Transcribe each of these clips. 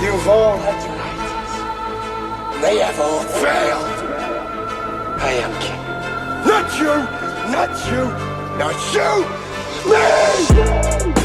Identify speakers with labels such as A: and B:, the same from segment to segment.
A: You've all had your ideas. They have all failed. I am king. Not you! Not you! Not you! Me!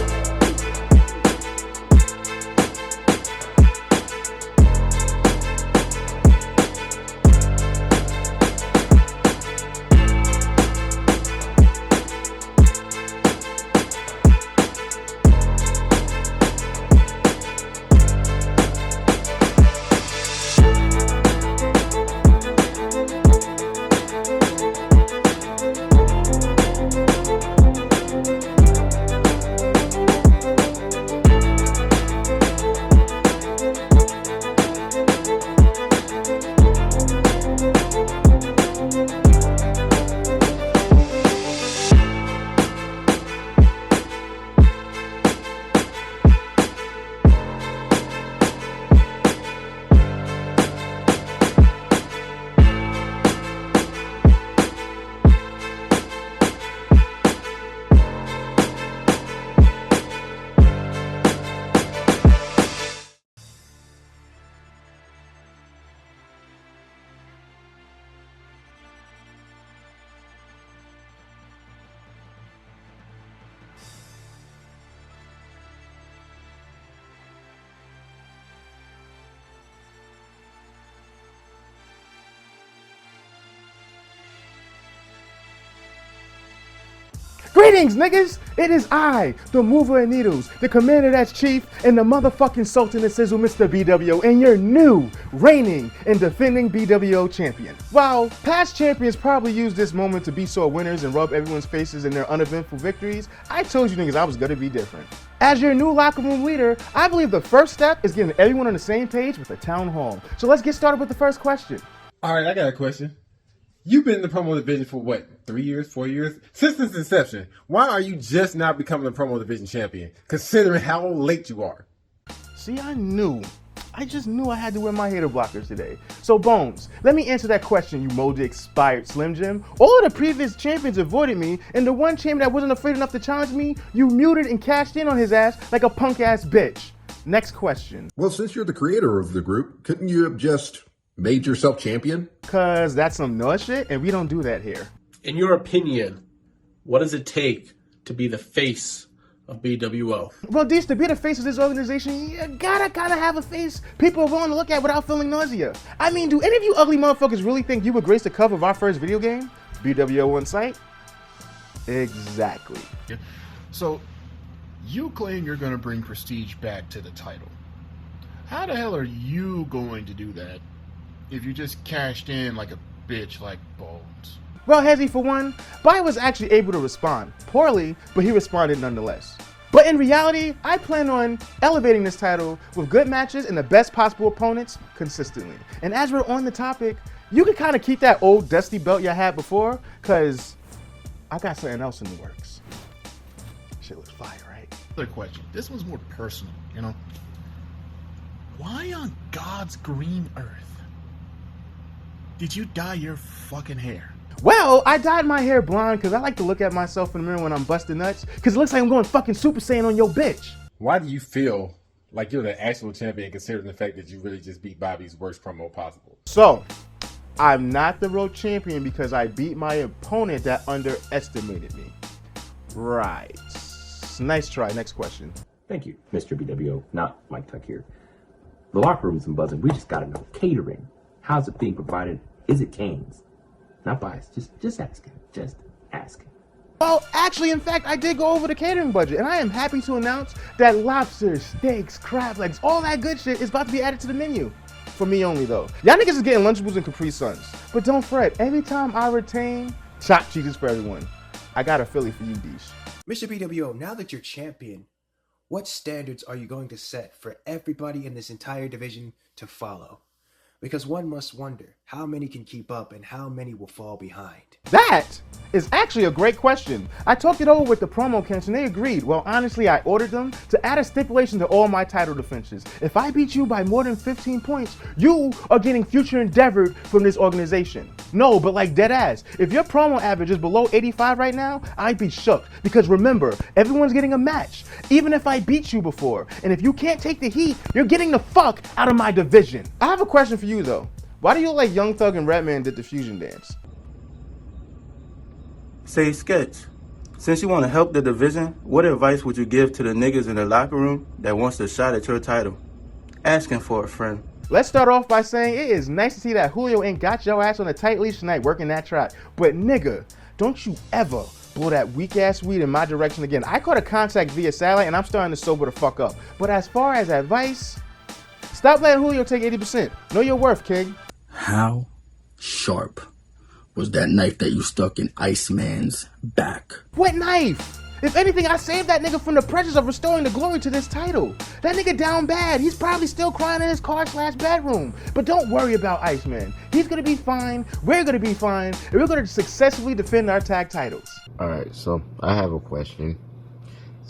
B: Greetings, niggas! It is I, the mover of needles, the commander that's chief, and the motherfucking sultan of sizzle, Mr. bWo, and your new, reigning, and defending bWo champion. While past champions probably use this moment to be sore winners and rub everyone's faces in their uneventful victories, I told you niggas I was gonna be different. As your new locker room leader, I believe the first step is getting everyone on the same page with a town hall. So let's get started with the first question.
C: All right, I got a question. You've been in the promo division for what, 3 years, 4 years? Since its inception, why are you just now becoming the promo division champion, considering how late you are?
B: See, I just knew I had to wear my hater blockers today. So Bones, let me answer that question, you molded expired Slim Jim. All of the previous champions avoided me, and the one champion that wasn't afraid enough to challenge me, you muted and cashed in on his ass like a punk ass bitch. Next question.
D: Well, since you're the creator of the group, couldn't you have just made yourself champion?
B: Cause that's some noise shit, and we don't do that here.
E: In your opinion, what does it take to be the face of bWo?
B: Well, Deez, to be the face of this organization, you gotta have a face people are willing to look at without feeling nausea. I mean, do any of you ugly motherfuckers really think you would grace the cover of our first video game? bWo on site? Exactly.
F: Yeah. So, you claim you're gonna bring prestige back to the title. How the hell are you going to do that if you just cashed in like a bitch like Bones?
B: Well, Hezzy, for one, Bai was actually able to respond. Poorly, but he responded nonetheless. But in reality, I plan on elevating this title with good matches and the best possible opponents consistently. And as we're on the topic, you can kind of keep that old dusty belt you had before, cause I got something else in the works. Shit looks fire, right?
F: Another question. This one's more personal, you know? Why on God's green earth did you dye your fucking hair?
B: Well, I dyed my hair blonde because I like to look at myself in the mirror when I'm busting nuts because it looks like I'm going fucking Super Saiyan on your bitch.
C: Why do you feel like you're the actual champion considering the fact that you really just beat Bobby's worst promo possible?
B: So, I'm not the road champion because I beat my opponent that underestimated me. Right. Nice try. Next question.
G: Thank you, Mr. bWo. Not Mike Tuck here. The locker room's and buzzing. We just gotta know. Catering. How's it being provided? Is it Cane's? Not biased. Just asking. Just asking.
B: Well, actually, in fact, I did go over the catering budget, and I am happy to announce that lobsters, steaks, crab legs, all that good shit is about to be added to the menu. For me only, though. Y'all niggas is getting Lunchables and Capri Suns. But don't fret, every time I retain, chopped cheeses for everyone. I got a Philly for you, Deesh.
H: Mr. bWo, now that you're champion, what standards are you going to set for everybody in this entire division to follow? Because one must wonder how many can keep up and how many will fall behind.
B: That is actually a great question. I talked it over with the promo camps and they agreed. Well, honestly, I ordered them to add a stipulation to all my title defenses. If I beat you by more than 15 points, you are getting future endeavored from this organization. No, but like dead ass. If your promo average is below 85 right now, I'd be shook. Because remember, everyone's getting a match. Even if I beat you before. And if you can't take the heat, you're getting the fuck out of my division. I have a question for you though. Why do you look like Young Thug and Redman did the fusion dance?
I: Say, Sketch, since you want to help the division, what advice would you give to the niggas in the locker room that wants a shot at your title? Asking for a friend.
B: Let's start off by saying it is nice to see that Julio ain't got your ass on a tight leash tonight working that track. But nigga, don't you ever blow that weak ass weed in my direction again. I caught a contact via satellite and I'm starting to sober the fuck up. But as far as advice, stop letting Julio take 80%. Know your worth, King.
J: How sharp was that knife that you stuck in Iceman's back?
B: What knife? If anything, I saved that nigga from the pressures of restoring the glory to this title. That nigga down bad. He's probably still crying in his car/bedroom. But don't worry about Iceman. He's gonna be fine. We're gonna be fine. And we're gonna successfully defend our tag titles.
K: Alright, so I have a question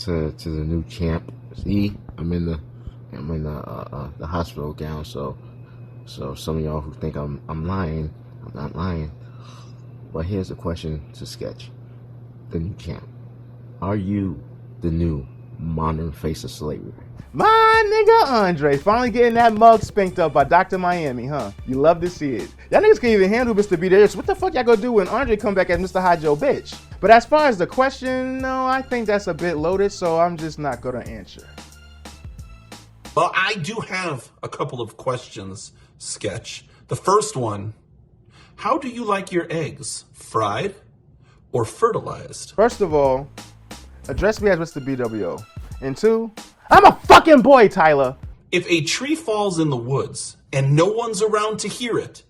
K: to the new champ. See, I'm in the hospital gown, so some of y'all who think I'm lying, I'm not lying. But here's a question to Sketch, the new champ. Are you the new modern face of slavery?
B: My nigga Andre finally getting that mug spanked up by Dr. Miami, huh? You love to see it. Y'all niggas can't even handle Mr. B there. So what the fuck y'all gonna do when Andre come back as Mr. Hydro bitch? But as far as the question, no, I think that's a bit loaded, so I'm just not gonna answer.
L: Well, I do have a couple of questions, Sketch. The first one, how do you like your eggs? Fried or fertilized?
B: First of all, address me as Mr. bWo. And two, I'm a fucking boy, Tyler.
L: If a tree falls in the woods and no one's around to hear it,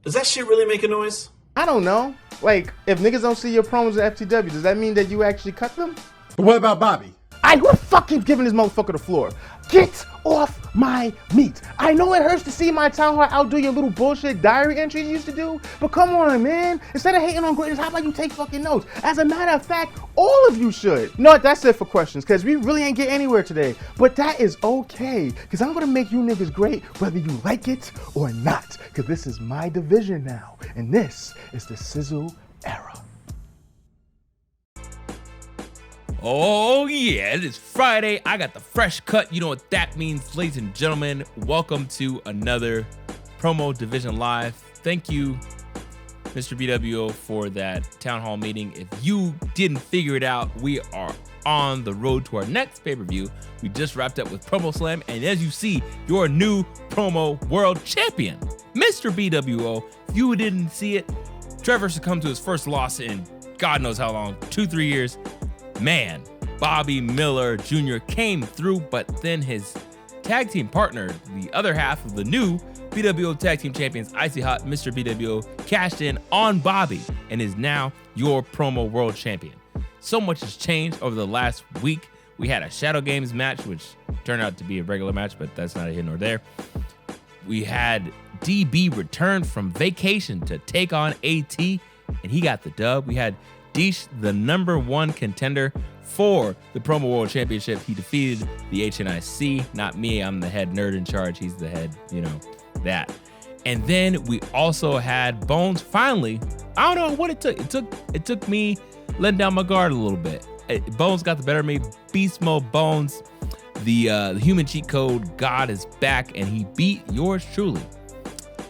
L: does that shit really make a noise?
B: I don't know. Like, if niggas don't see your promos at FTW, does that mean that you actually cut them?
C: But what about Bobby?
B: Who the fuck keeps giving this motherfucker the floor? Get off my meat. I know it hurts to see my town hall outdo your little bullshit diary entries you used to do, but come on, man. Instead of hating on greatness, how about you take fucking notes? As a matter of fact, all of you should. No, that's it for questions, because we really ain't get anywhere today. But that is okay, because I'm going to make you niggas great whether you like it or not, because this is my division now, and this is the Sizzle era.
M: Oh yeah, it is Friday. I got the fresh cut. You know what that means, ladies and gentlemen. Welcome to another Promo Division Live. Thank you, Mr. bWo, for that town hall meeting. If you didn't figure it out, we are on the road to our next pay-per-view. We just wrapped up with Promo Slam, and as you see, your new promo world champion, Mr. bWo. If you didn't see it, Trevor succumbed to his first loss in God knows how long, 2-3 years. Man, Bobby Miller Jr. came through, but then his tag team partner, the other half of the new bWo Tag Team Champions, Icy Hot Mr. bWo, cashed in on Bobby and is now your promo world champion. So much has changed over the last week. We had a Shadow Games match, which turned out to be a regular match, but that's not a here nor there. We had DB return from vacation to take on AT, and he got the dub. We had Deesh, the #1 contender for the Promo World Championship. He defeated the HNIC, not me. I'm the head nerd in charge. He's the head, that. And then we also had Bones finally. I don't know what it took. It took me letting down my guard a little bit. Bones got the better of me. Beast Mode Bones, the human cheat code God is back, and he beat yours truly.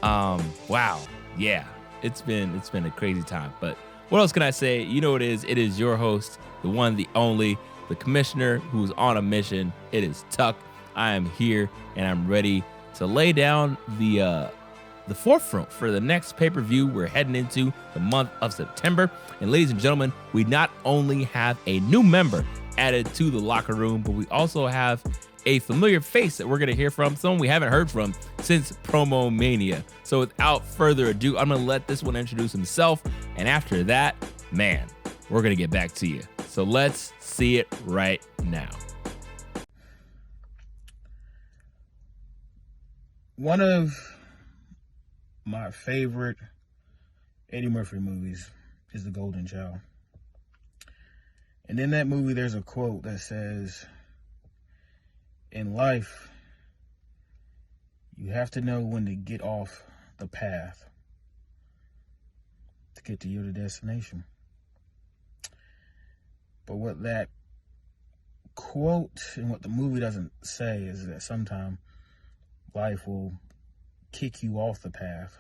M: Wow. Yeah. It's been a crazy time, but what else can I say? You know what it is. It is your host, the one, the only, the commissioner who's on a mission. It is Tuck. I am here, and I'm ready to lay down the forefront for the next pay-per-view we're heading into the month of September. And ladies and gentlemen, we not only have a new member added to the locker room, but we also have a familiar face that we're going to hear from, someone we haven't heard from since Promo Mania. So without further ado, I'm going to let this one introduce himself. And after that, man, we're going to get back to you. So let's see it right now.
F: One of my favorite Eddie Murphy movies is The Golden Child. And in that movie, there's a quote that says, in life, you have to know when to get off the path to get to your destination. But what that quote and what the movie doesn't say is that sometimes life will kick you off the path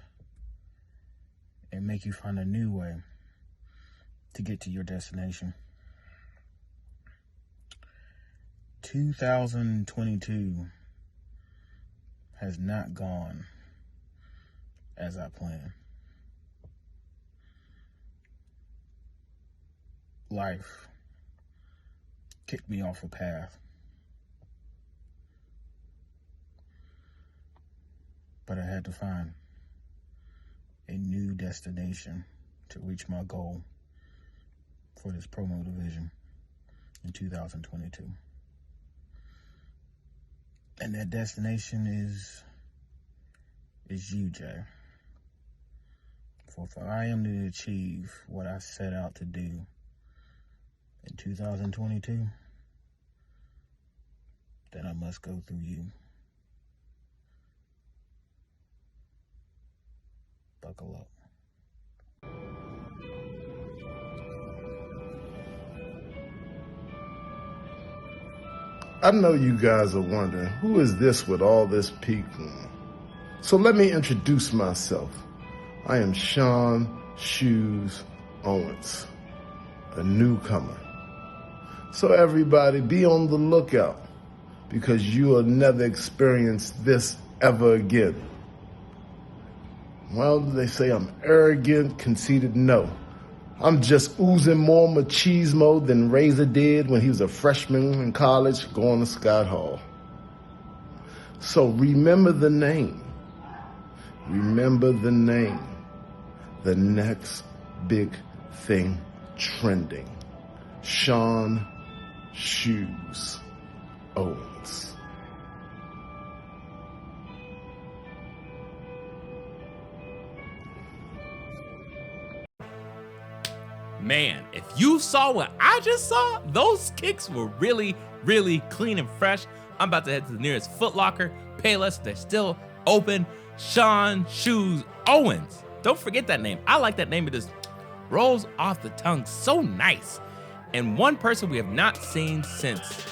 F: and make you find a new way to get to your destination. 2022 has not gone as I planned. Life kicked me off a path. But I had to find a new destination to reach my goal for this promo division in 2022. And that destination is you, Jay. For if I am to achieve what I set out to do in 2022, then I must go through you. Buckle up.
N: I know you guys are wondering, who is this with all this peak on? So let me introduce myself. I am Sean Shoes Owens, a newcomer. So everybody be on the lookout, because you will never experience this ever again. Well, they say I'm arrogant, conceited. No. I'm just oozing more machismo than Razor did when he was a freshman in college going to Scott Hall. So remember the name. Remember the name. The next big thing trending. Sean Shoes Owens.
M: Man, if you saw what I just saw, those kicks were really, really clean and fresh. I'm about to head to the nearest Foot Locker, Payless, they're still open. Sean Shoes Owens. Don't forget that name. I like that name. It just rolls off the tongue so nice. And one person we have not seen since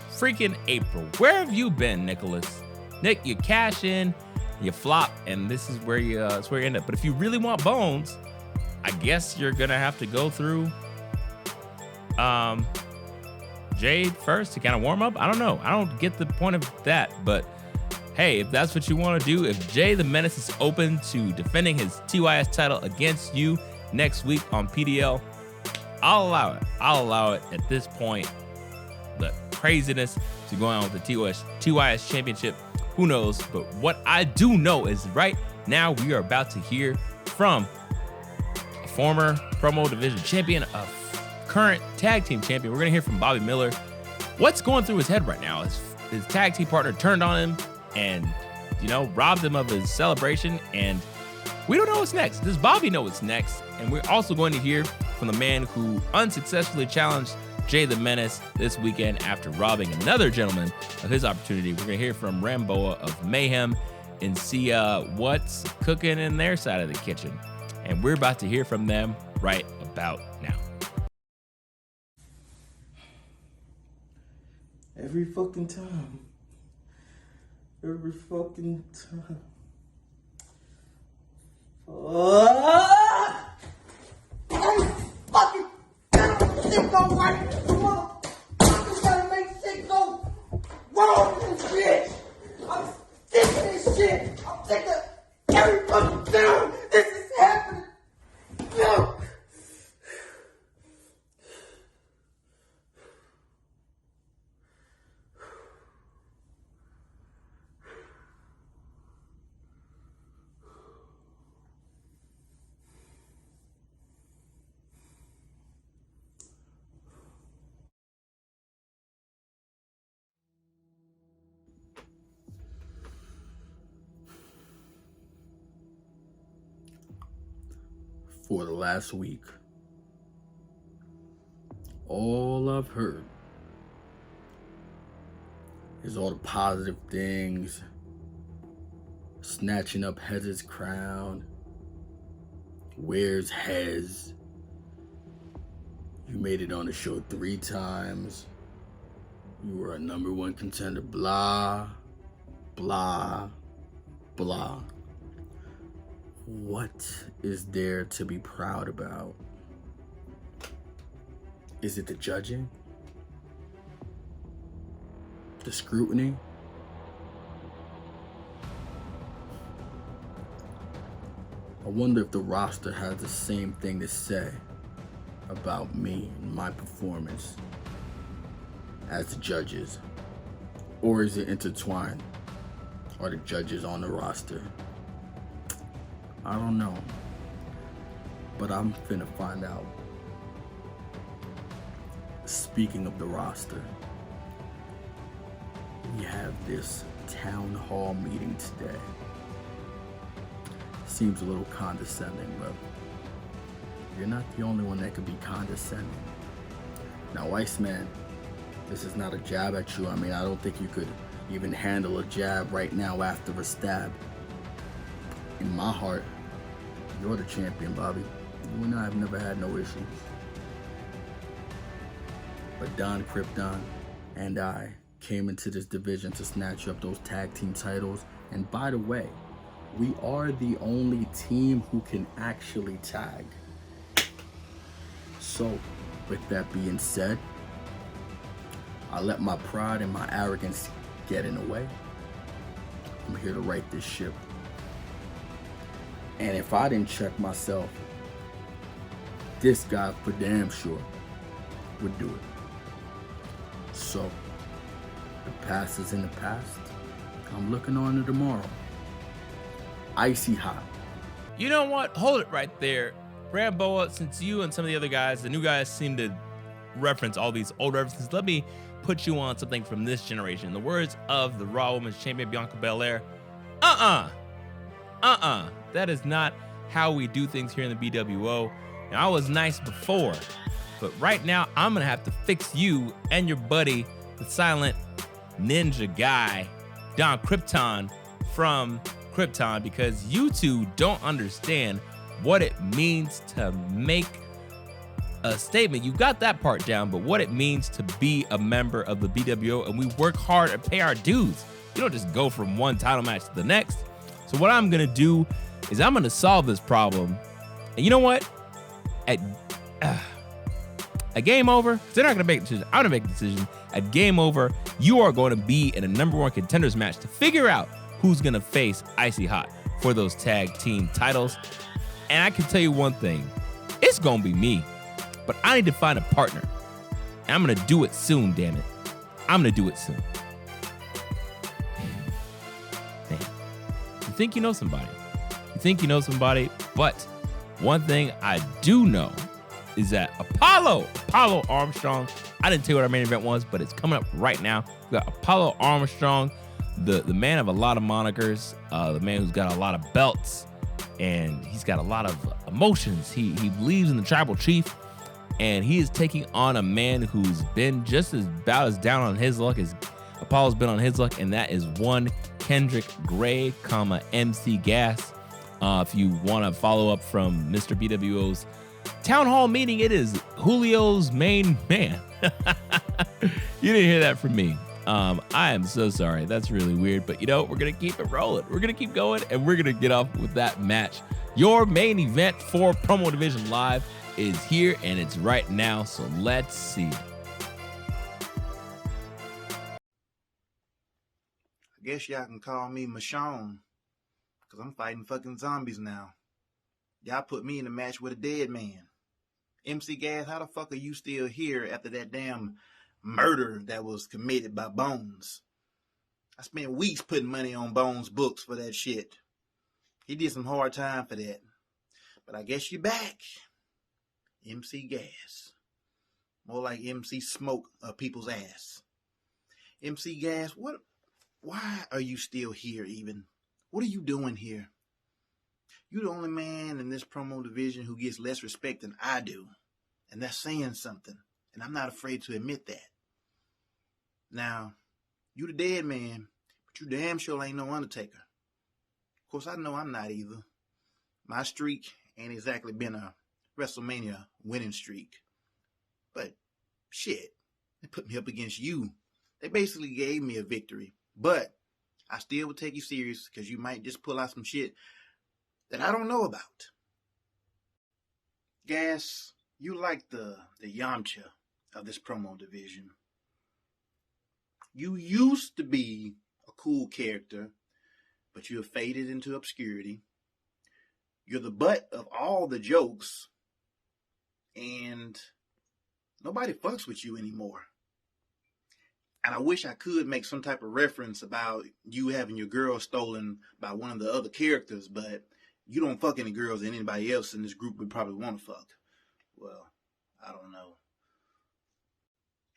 M: freaking April. Where have you been, Nicholas? Nick, you cash in, you flop, and this is where you end up. But if you really want bones, I guess you're gonna have to go through Jade first to kind of warm up. I don't know. I don't get the point of that, but hey, if that's what you want to do, if Jay the Menace is open to defending his TYS title against you next week on PDL, I'll allow it. I'll allow it at this point. The craziness to go on with the TYS championship, who knows? But what I do know is right now we are about to hear from a former promo division champion, a current tag team champion. We're gonna hear from Bobby Miller. What's going through his head right now? His tag team partner turned on him and, you know, robbed him of his celebration, and we don't know what's next. Does Bobby know what's next? And we're also going to hear from the man who unsuccessfully challenged Jay the Menace this weekend after robbing another gentleman of his opportunity. We're going to hear from Ramboa of Mayhem and see what's cooking in their side of the kitchen. And we're about to hear from them right about now.
I: Every fucking time. Every fucking time.
A: I fucking shit go right. The motherfuckers gotta make shit go wrong with this bitch. I'm sick of this shit. I'm sick of every fucking time this is happening. No.
J: for the last week, all I've heard is all the positive things, snatching up Hez's crown, where's Hez, you made it on the show 3 times, you were a #1 contender, blah, blah, blah. What is there to be proud about? Is it the judging? The scrutiny? I wonder if the roster has the same thing to say about me and my performance as the judges. Or is it intertwined? Are the judges on the roster? I don't know. But I'm finna find out. Speaking of the roster, we have this town hall meeting today. Seems a little condescending, but you're not the only one that could be condescending. Now, Iceman, this is not a jab at you. I mean, I don't think you could even handle a jab right now after a stab. In my heart, you're the champion, Bobby. You and I have never had no issues. But Don Krypton and I came into this division to snatch up those tag team titles. And by the way, we are the only team who can actually tag. So, with that being said, I let my pride and my arrogance get in the way. I'm here to right this ship. And if I didn't check myself, this guy for damn sure would do it. So, the past is in the past. I'm looking on to tomorrow. Icy hot.
M: You know what? Hold it right there. bWo, since you and some of the other guys, the new guys, seem to reference all these old references, let me put you on something from this generation. In the words of the Raw Women's Champion, Bianca Belair, that is not how we do things here in the bWo. And I was nice before, but right now I'm gonna have to fix you and your buddy, the silent ninja guy, Don Krypton from Krypton, because you two don't understand what it means to make a statement. You got that part down, but what it means to be a member of the bWo, and we work hard and pay our dues. You don't just go from one title match to the next. So what I'm gonna do is I'm gonna solve this problem. And you know what? At Game Over, they're not gonna make a decision. I'm gonna make a decision. At Game Over, you are going to be in a #1 contenders match to figure out who's gonna face Icy Hot for those tag team titles. And I can tell you one thing, it's gonna be me, but I need to find a partner. And I'm gonna do it soon, damn it. I'm gonna do it soon. Man, you think you know somebody. But one thing I do know is that Apollo Armstrong, I didn't tell you what our main event was, but it's coming up right now. We got Apollo Armstrong, the man of a lot of monikers, the man who's got a lot of belts, and he's got a lot of emotions. He believes in the tribal chief, and he is taking on a man who's been just about as down on his luck as Apollo's been on his luck, and that is one Kendrick Gray, MC Gas. If you want to follow up from Mr. bWo's town hall meeting, it is Julio's main man. You didn't hear that from me. I am so sorry. That's really weird, but you know, we're going to keep it rolling. We're going to keep going, and we're going to get off with that match. Your main event for Promo Division Live is here, and it's right now, so let's see.
O: I guess y'all can call me Michonne, because I'm fighting fucking zombies now. Y'all put me in a match with a dead man. MC Gas, how the fuck are you still here after that damn murder that was committed by Bones? I spent weeks putting money on Bones' books for that shit. He did some hard time for that. But I guess you're back. MC Gas. More like MC Smoke up people's ass. MC Gas, why are you still here even? What are you doing here? You the only man in this promo division who gets less respect than I do. And that's saying something. And I'm not afraid to admit that. Now, you the dead man, but you damn sure ain't no Undertaker. Of course, I know I'm not either. My streak ain't exactly been a WrestleMania winning streak. But, shit, they put me up against you. They basically gave me a victory. But I still would take you serious because you might just pull out some shit that I don't know about. Gas, you like the Yamcha of this promo division. You used to be a cool character, but you have faded into obscurity. You're the butt of all the jokes, and nobody fucks with you anymore. And I wish I could make some type of reference about you having your girl stolen by one of the other characters, but you don't fuck any girls that anybody else in this group would probably want to fuck. Well, I don't know.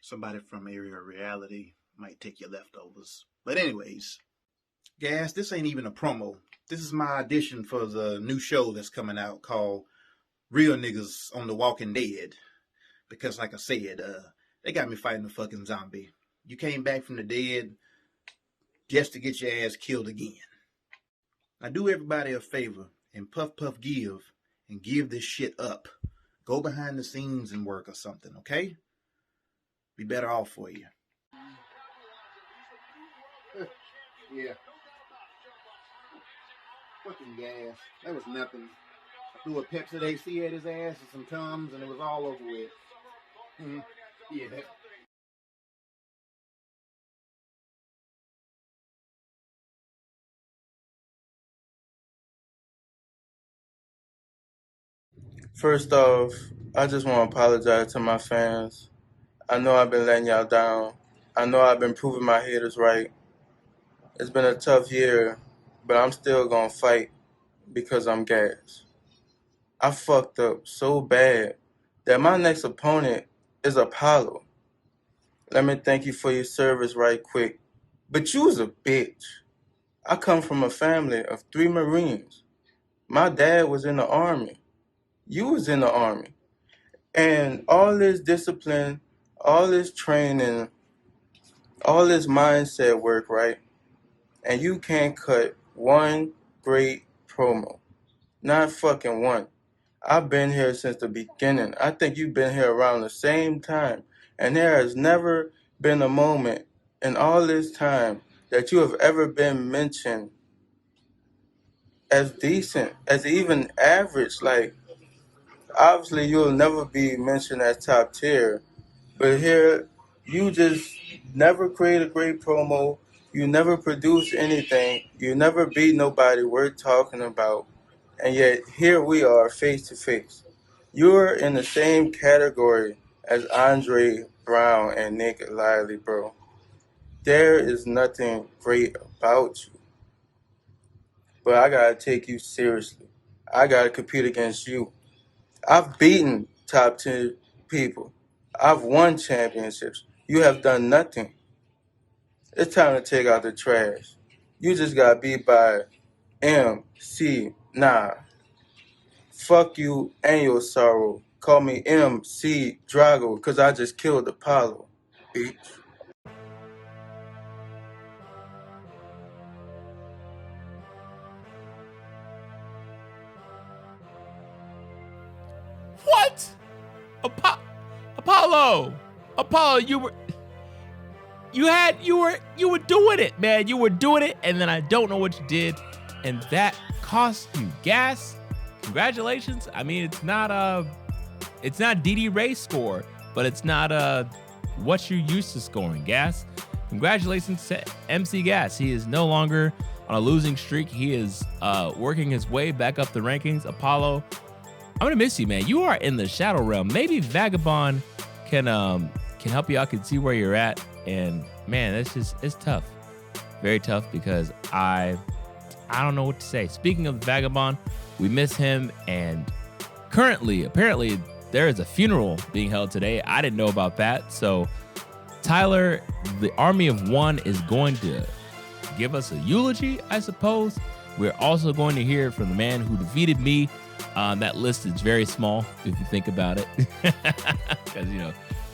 O: Somebody from Area Reality might take your leftovers. But anyways, Gas, this ain't even a promo. This is my audition for the new show that's coming out called Real Niggas on the Walking Dead. Because like I said, they got me fighting a fucking zombie. You came back from the dead just to get your ass killed again. Now do everybody a favor and puff give and give this shit up. Go behind the scenes and work or something, okay? Be better off for you.
C: Yeah. Fucking Gas. That was nothing. I threw a Pepsi AC at his ass and some Tums and it was all over with. Yeah.
I: First off, I just want to apologize to my fans. I know I've been letting y'all down. I know I've been proving my haters right. It's been a tough year, but I'm still going to fight because I'm Gas. I fucked up so bad that my next opponent is Apollo. Let me thank you for your service right quick. But you was a bitch. I come from a family of 3 Marines. My dad was in the Army. You was in the Army. And all this discipline, all this training, all this mindset work, right? And you can't cut one great promo. Not fucking one. I've been here since the beginning. I think you've been here around the same time. And there has never been a moment in all this time that you have ever been mentioned as decent, as even average. Like, obviously you'll never be mentioned as top tier, but here you just never create a great promo. You never produce anything. You never beat nobody worth talking about. And yet here we are face to face. You're in the same category as Andre Brown and Nick Lively, bro. There is nothing great about you. But I gotta take you seriously. I gotta compete against you. I've beaten top 10 people. I've won championships. You have done nothing. It's time to take out the trash. You just got beat by MC. Nah. Fuck you and your sorrow. Call me MC Drago because I just killed Apollo, bitch.
M: What? Apollo, you were doing it, man. You were doing it, and then I don't know what you did, and that cost you Gas. Congratulations. I mean, it's not DD Ray's score, but it's not what you're used to scoring, Gas. Congratulations to MC Gas. He is no longer on a losing streak. He is working his way back up the rankings. Apollo, I'm gonna miss you, man. You are in the shadow realm. Maybe Vagabond can help you out, can see where you're at. And man, it's tough, very tough, because I don't know what to say. Speaking of Vagabond, we miss him, and apparently there is a funeral being held today. I didn't know about that. So Tyler, the Army of One, is going to give us a eulogy, I suppose. We're also going to hear from the man who defeated me. That list is very small if you think about it, because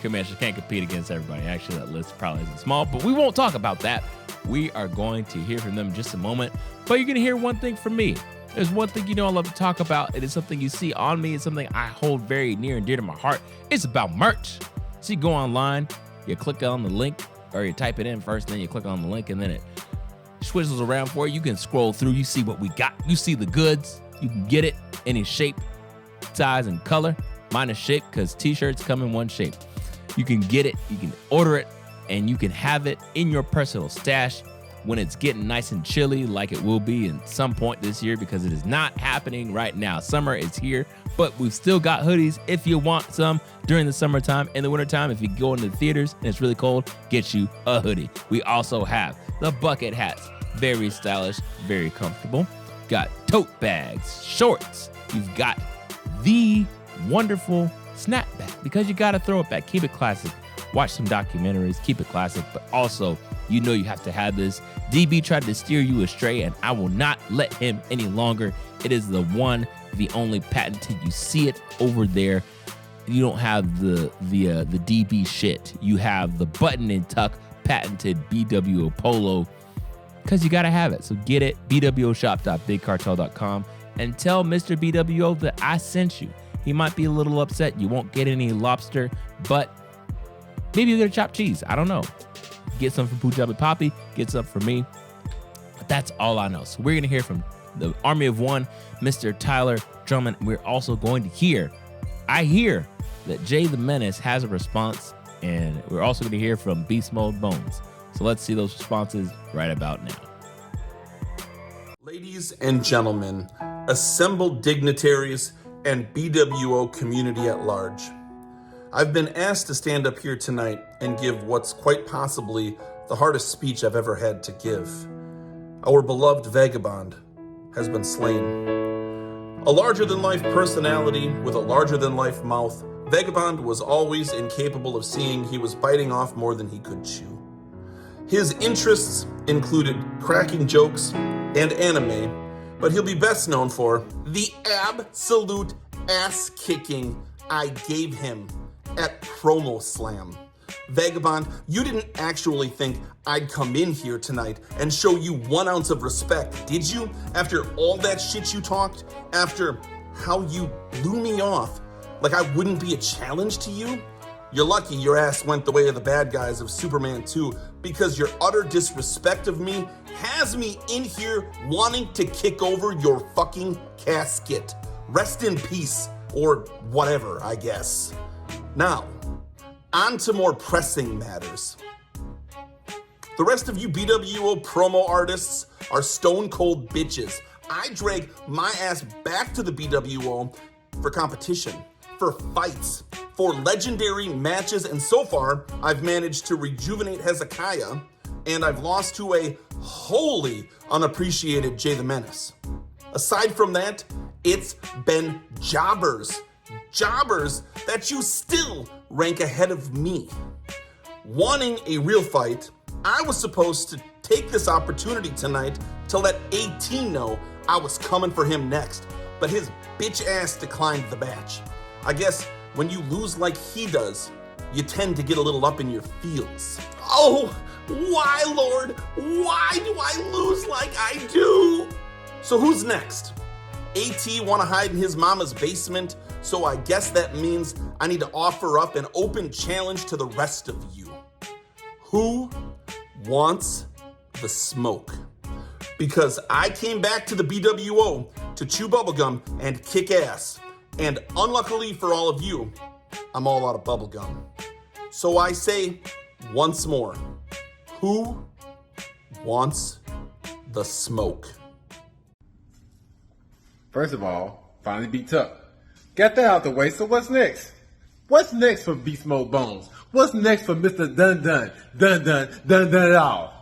M: Comanches can't compete against everybody. Actually, that list probably isn't small, but we won't talk about that. We are going to hear from them in just a moment, but you're going to hear one thing from me. There's one thing I love to talk about. It is something you see on me. It's something I hold very near and dear to my heart. It's about merch. So you go online, you click on the link, or you type it in first, then you click on the link, and then it swizzles around for you. You can scroll through. You see what we got. You see the goods. You can get it any shape, size, and color. Minus shape, because t-shirts come in one shape. You can get it. You can order it, and you can have it in your personal stash when it's getting nice and chilly, like it will be in some point this year, because it is not happening right now. Summer is here, but we've still got hoodies if you want some during the summertime. In the wintertime, if you go into the theaters and it's really cold, get you a hoodie. We also have the bucket hats. Very stylish, very comfortable. Got tote bags, shorts. You've got the wonderful snapback, because you got to throw it back. Keep it classic. Watch some documentaries, keep it classic, but also, you have to have this. DB tried to steer you astray, and I will not let him any longer. It is the one, the only patented. You see it over there. You don't have the DB shit. You have the button and tuck patented bWo polo, because you got to have it. So get it, bwoshop.bigcartel.com, and tell Mr. bWo that I sent you. He might be a little upset. You won't get any lobster, but maybe you'll get a chopped cheese. I don't know. Get some from Punjabi Poppy, get some for me. But that's all I know. So we're going to hear from the Army of One, Mr. Tyler Drummond. We're also going to hear, I hear that Jay the Menace has a response, and we're also going to hear from Beast Mode Bones. So let's see those responses right about now.
L: Ladies and gentlemen, assembled dignitaries, and bWo community at large. I've been asked to stand up here tonight and give what's quite possibly the hardest speech I've ever had to give. Our beloved Vagabond has been slain. A larger-than-life personality with a larger-than-life mouth, Vagabond was always incapable of seeing he was biting off more than he could chew. His interests included cracking jokes and anime, but he'll be best known for the absolute ass-kicking I gave him at Promo Slam. Vagabond, you didn't actually think I'd come in here tonight and show you 1 ounce of respect, did you? After all that shit you talked? After how you blew me off like I wouldn't be a challenge to you? You're lucky your ass went the way of the bad guys of Superman 2, because your utter disrespect of me has me in here wanting to kick over your fucking casket. Rest in peace, or whatever, I guess. Now, on to more pressing matters. The rest of you bWo promo artists are stone cold bitches. I drag my ass back to the bWo for competition, for fights, for legendary matches, and so far, I've managed to rejuvenate Hezekiah, and I've lost to a wholly unappreciated Jay the Menace. Aside from that, it's been jobbers that you still rank ahead of me. Wanting a real fight, I was supposed to take this opportunity tonight to let 18 know I was coming for him next, but his bitch ass declined the match. I guess when you lose like he does, you tend to get a little up in your feels. Oh, why, Lord? Why do I lose like I do? So who's next? AT want to hide in his mama's basement, so I guess that means I need to offer up an open challenge to the rest of you. Who wants the smoke? Because I came back to the bWo to chew bubblegum and kick ass. And unluckily for all of you, I'm all out of bubblegum. So I say once more, who wants the smoke?
C: First of all, finally beat Tuck. Got that out the way, so what's next? What's next for Beast Mode Bones? What's next for Mr. Dun it all?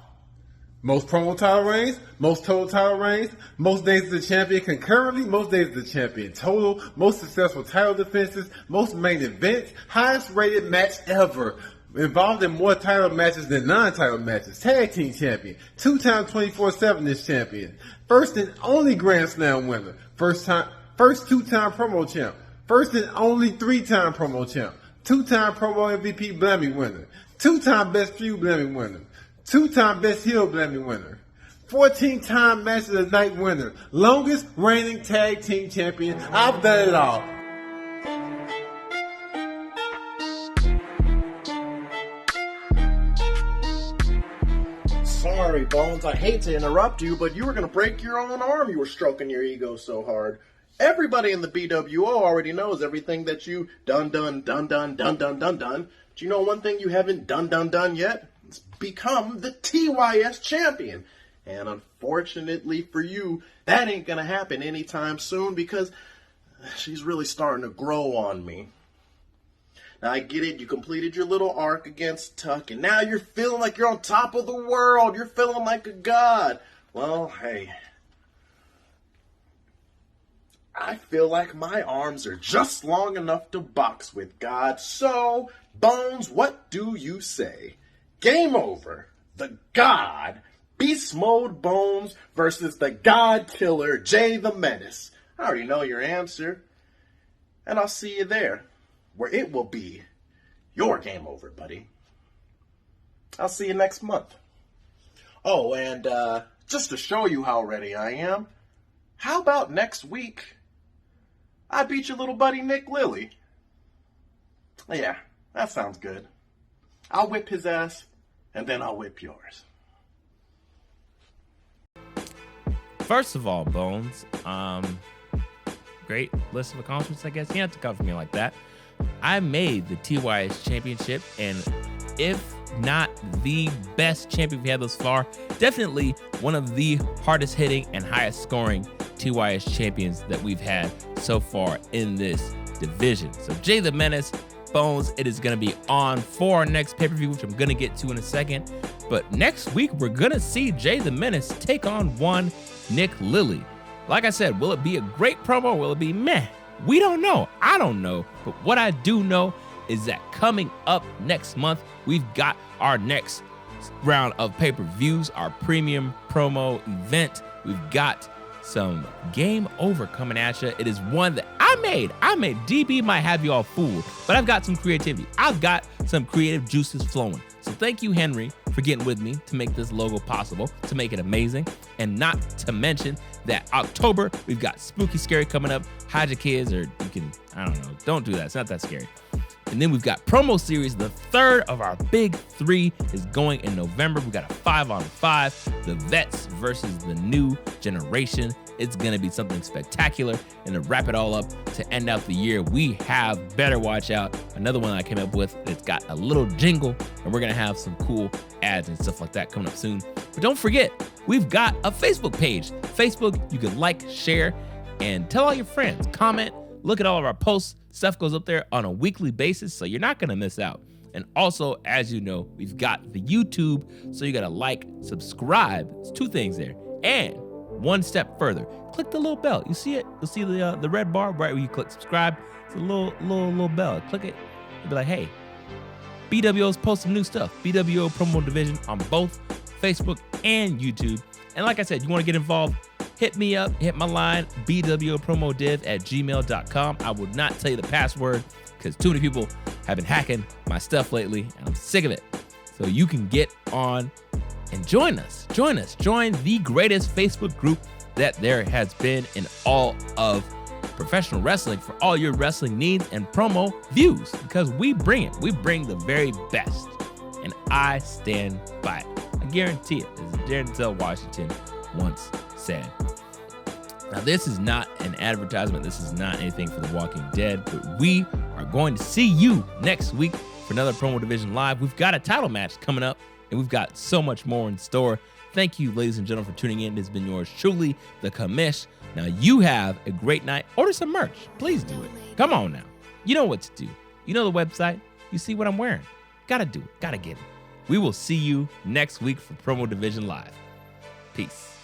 C: Most promo title reigns, most total title reigns, most days as the champion concurrently, most days as the champion total, most successful title defenses, most main events, highest rated match ever. involved in more title matches than non-title matches. Tag team champion, 2-time 24/7 champion, first and only Grand Slam winner, first 2-time promo champ, first and only 3-time promo champ, 2-time promo MVP Blammy winner, 2-time best feud Blammy winner, 2-time best heel Blammy winner, 14-time match of the night winner, longest reigning tag team champion. I've done it all.
P: Sorry, Bones, I hate to interrupt you, but you were going to break your own arm. You were stroking your ego so hard. Everybody in the bWo already knows everything that you done. But you know one thing you haven't done yet? It's become the TYS champion. And unfortunately for you, that ain't going to happen anytime soon because she's really starting to grow on me. Now, I get it. You completed your little arc against Tuck, and now you're feeling like you're on top of the world. You're feeling like a god. Well, hey. I feel like my arms are just long enough to box with God. So, Bones, what do you say? Game over. The God, Beast Mode Bones versus the God Killer, Jay the Menace. I already know your answer. And I'll see you there, where it will be your game over, buddy. I'll see you next month. Oh, and just to show you how ready I am, how about next week I beat your little buddy Nick Lilly? Yeah, that sounds good. I'll whip his ass, and then I'll whip yours.
M: First of all, Bones, great list of accomplishments, I guess. You don't have to come for me like that. I made the TYS championship, and if not the best champion we've had thus far, definitely one of the hardest hitting and highest scoring TYS champions that we've had so far in this division. So Jay the Menace, Bones, it is going to be on for our next pay-per-view, which I'm going to get to in a second. But next week, we're going to see Jay the Menace take on one Nick Lilly. Like I said, will it be a great promo or will it be meh? We don't know. I don't know. But what I do know is that coming up next month, we've got our next round of pay-per-views, our premium promo event. We've got some Game Over coming at you. It is one that I made. DB might have you all fooled, but I've got some creativity. I've got some creative juices flowing. So thank you, Henry, for getting with me to make this logo possible, to make it amazing. And not to mention that October, we've got Spooky Scary coming up. Hide your kids, or you can, I don't know, don't do that. It's not that scary. And then we've got promo series. The third of our big three is going in November. We got a 5-on-5, the vets versus the new generation. It's going to be something spectacular. And to wrap it all up, to end out the year, we have Better Watch Out, another one I came up with. It's got a little jingle, and we're going to have some cool ads and stuff like that coming up soon. But don't forget, we've got a Facebook page. Facebook, you can like, share, and tell all your friends. Comment, look at all of our posts. Stuff goes up there on a weekly basis, so you're not going to miss out. And also, as you know, we've got the YouTube, so you got to like, subscribe. It's two things there. And one step further, click the little bell. You see it? You'll see the red bar right where you click subscribe. It's a little bell. Click it. You'll be like, hey, bWo's posting new stuff. bWo Promo Division on both Facebook and YouTube. And like I said, you want to get involved, hit me up, hit my line, bwopromodiv@gmail.com. I will not tell you the password because too many people have been hacking my stuff lately, and I'm sick of it. So you can get on and join us. Join the greatest Facebook group that there has been in all of professional wrestling for all your wrestling needs and promo views, because we bring it. We bring the very best, and I stand by it. I guarantee it, as Denzel Washington once said. Now, this is not an advertisement. This is not anything for The Walking Dead, but we are going to see you next week for another Promo Division Live. We've got a title match coming up, and we've got so much more in store. Thank you, ladies and gentlemen, for tuning in. This has been yours truly, The Commish. Now, you have a great night. Order some merch. Please do it. Come on now. You know what to do. You know the website. You see what I'm wearing. Gotta do it. Gotta get it. We will see you next week for Promo Division Live. Peace.